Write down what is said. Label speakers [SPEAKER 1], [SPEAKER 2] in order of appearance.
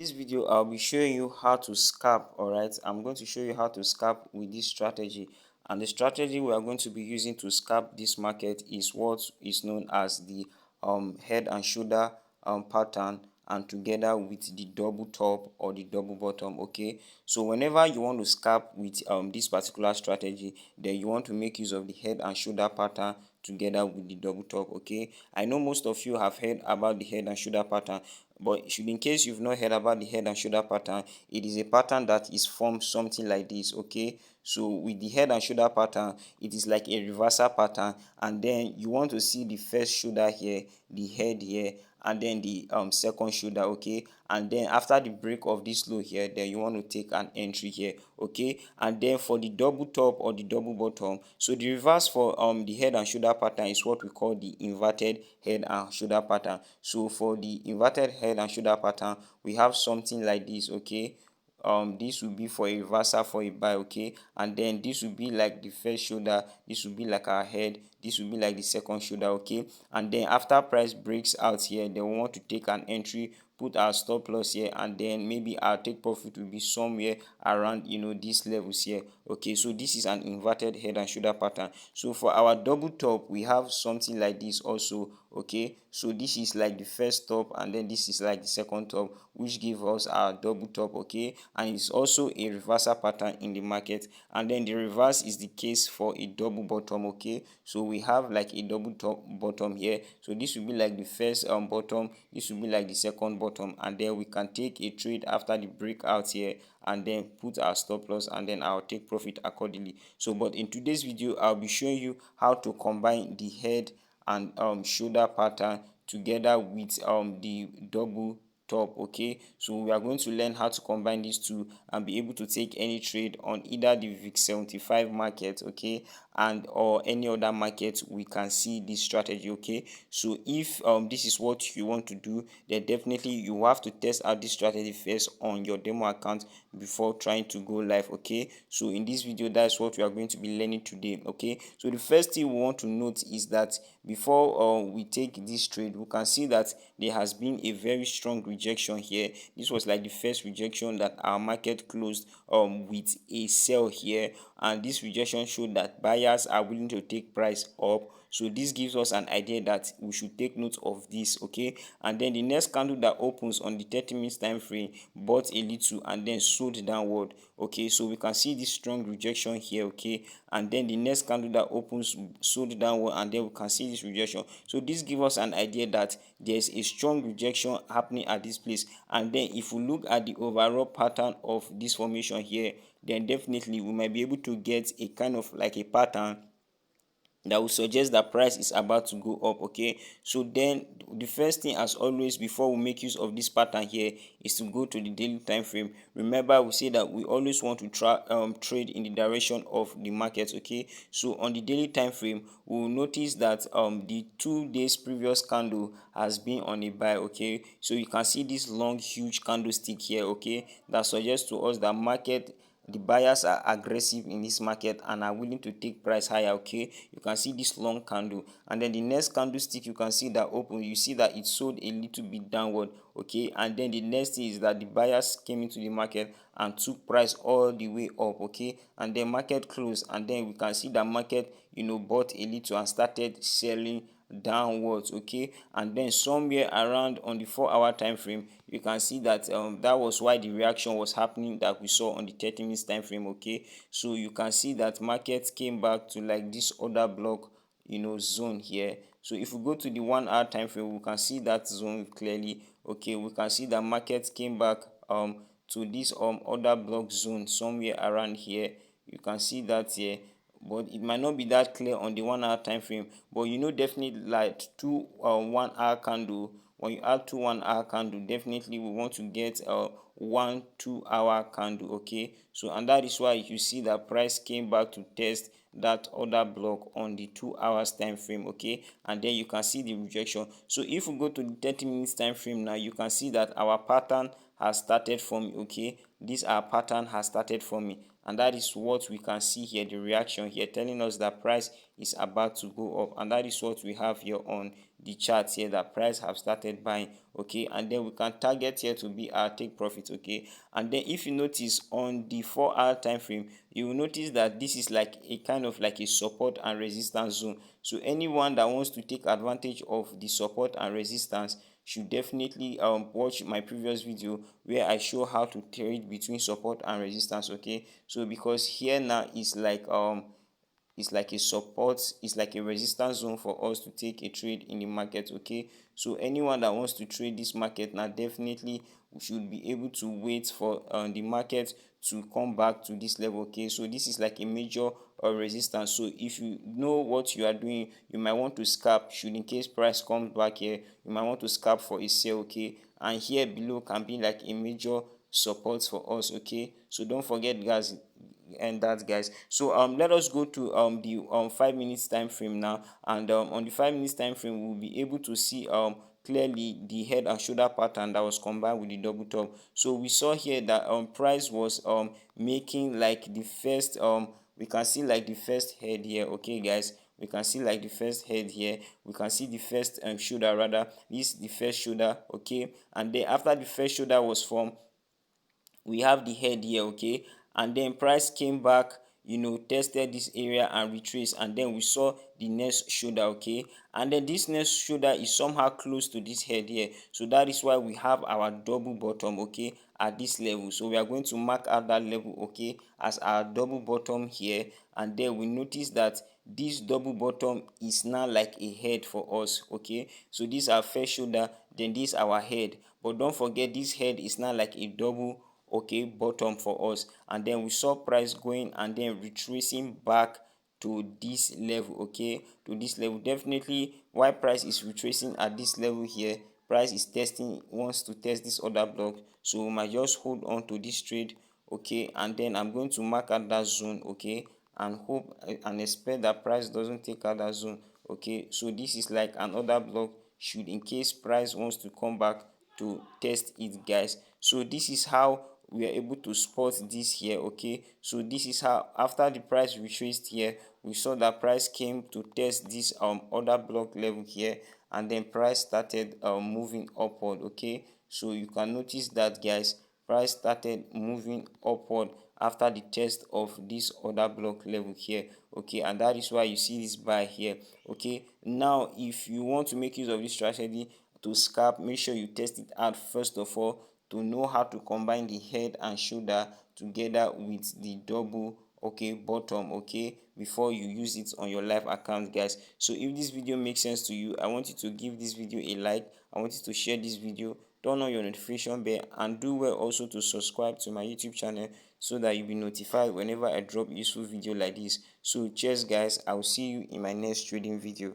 [SPEAKER 1] This video I'll be showing you how to scalp. All right, I'm going to show you how to scalp with this strategy, and the strategy we are going to be using to scalp this market is what is known as the head and shoulder pattern, and together with the double top or the double bottom. Okay, so whenever you want to scalp with this particular strategy, then you want to make use of the head and shoulder pattern together with the double top. Okay, I know most of you have heard about the head and shoulder pattern, but should in case you've not heard about the head and shoulder pattern, it is a pattern that is formed something like this. Okay, so with the head and shoulder pattern, it is like a reversal pattern, and then you want to see the first shoulder here, the head here, and then the second shoulder. Okay, and then after the break of this low here, then you want to take an entry here. Okay, and then for the double top or the double bottom, so the reverse for the head and shoulder pattern is what we call the inverted head and shoulder pattern. So for the inverted head and shoulder pattern, we have something like this. Okay, this will be for a reversal for a buy. Okay, and then this will be like the first shoulder, this will be like our head, this will be like the second shoulder. Okay, and then after price breaks out here, then we want to take an entry, put our stop loss here, and then maybe our take profit will be somewhere around these levels here. Okay, so this is an inverted head and shoulder pattern. So for our double top, we have something like this also. Okay, so this is like the first top, and then this is like the second top, which give us our double top. Okay, and it's also a reversal pattern in the market, and then the reverse is the case for a double bottom. Okay, so we have like a double top bottom here, so this will be like the first bottom, this will be like the second bottom, and then we can take a trade after the breakout here, and then put our stop loss, and then I'll take profit accordingly. So but in today's video, I'll be showing you how to combine the head and shoulder pattern together with the double top. Okay, so we are going to learn how to combine these two and be able to take any trade on either the VIX 75 market, okay, and or any other market. We can see this strategy. Okay, so if this is what you want to do, then definitely you have to test out this strategy first on your demo account before trying to go live. Okay, so in this video, that's what we are going to be learning today. Okay, so the first thing we want to note is that before we take this trade, we can see that there has been a very strong rejection here. This was like the first rejection that our market closed with a sell here, and this rejection showed that buyers are willing to take price up. So this gives us an idea that we should take note of this. Okay, and then the next candle that opens on the 30 minutes time frame bought a little and then sold downward. Okay, so we can see this strong rejection here. Okay, and then the next candle that opens sold downward, and then we can see this rejection. So this gives us an idea that there's a strong rejection happening at this place. And then if we look at the overall pattern of this formation here, then definitely we might be able to get a kind of like a pattern that will suggest that price is about to go up. Okay, so then the first thing, as always, before we make use of this pattern here, is to go to the daily time frame. Remember, we say that we always want to trade in the direction of the market. Okay, so on the daily time frame, we will notice that the 2 days previous candle has been on a buy. Okay, so you can see this long huge candlestick here. Okay, that suggests to us that the buyers are aggressive in this market and are willing to take price higher. Okay, you can see this long candle, and then the next candlestick, you can see that open, you see that it sold a little bit downward. Okay, and then the next thing is that the buyers came into the market and took price all the way up. Okay, and then market closed, and then we can see that market bought a little and started selling downwards. Okay, and then somewhere around on the 4 hour time frame, you can see that that was why the reaction was happening that we saw on the 30 minutes time frame. Okay, so you can see that market came back to like this other block zone here. So if we go to the 1 hour time frame, we can see that zone clearly. Okay, we can see that market came back to this other block zone somewhere around here. You can see that here, but it might not be that clear on the 1 hour time frame. But definitely, like two 1 hour candle, when you add two 1 hour candle, definitely we want to get a 1 2 hour candle. Okay, so and that is why you see that price came back to test that other block on the 2 hours time frame. Okay, and then you can see the rejection. So if we go to the 30 minutes time frame now, you can see that our pattern has started forming. Okay, this our pattern has started forming, and that is what we can see here, the reaction here telling us that price is about to go up, and that is what we have here on the chart here that price have started buying. Okay, and then we can target here to be our take profit. Okay, and then if you notice on the 4-hour time frame, you will notice that this is like a kind of like a support and resistance zone. So anyone that wants to take advantage of the support and resistance should definitely watch my previous video where I show how to trade between support and resistance. Okay, so because here now is like it's like a support, it's like a resistance zone for us to take a trade in the market. Okay, so anyone that wants to trade this market now definitely should be able to wait for the market to come back to this level. Okay, so this is like a major resistance. So if you know what you are doing, you might want to scalp should in case price comes back here, you might want to scalp for a sale. Okay, and here below can be like a major support for us. Okay, so don't forget guys, and that guys. So let us go to the 5 minutes time frame now, and on the 5 minutes time frame we'll be able to see clearly the head and shoulder pattern that was combined with the double top. So we saw here that price was making like the first we can see like the first head here. Okay guys, we can see like the first head here, we can see the first shoulder, rather this the first shoulder. Okay, and then after the first shoulder was formed, we have the head here. Okay, and then price came back, tested this area and retraced, and then we saw the next shoulder. Okay, and then this next shoulder is somehow close to this head here, so that is why we have our double bottom. Okay, at this level, so we are going to mark out that level, okay, as our double bottom here. And then we notice that this double bottom is now like a head for us. Okay, so this is our first shoulder, then this our head, but don't forget this head is now like a double, okay, bottom for us. And then we saw price going and then retracing back to this level. Okay, to this level. Definitely why price is retracing at this level here, price is testing, wants to test this other block, so we might just hold on to this trade. Okay, and then I'm going to mark out that zone. Okay, and hope and expect that price doesn't take out that zone. Okay, so this is like another block should in case price wants to come back to test it guys. So this is how we are able to spot this here. Okay, so this is how after the price retraced here, we saw that price came to test this other block level here, and then price started moving upward. Okay, so you can notice that guys, price started moving upward after the test of this other block level here. Okay, and that is why you see this buy here. Okay, now if you want to make use of this strategy to scalp, make sure you test it out first of all to know how to combine the head and shoulder together with the double, okay, bottom. Okay, before you use it on your live account guys. So if this video makes sense to you, I want you to give this video a like, I want you to share this video, turn on your notification bell, and do well also to subscribe to my YouTube channel so that you'll be notified whenever I drop useful video like this. So cheers guys, I'll see you in my next trading video.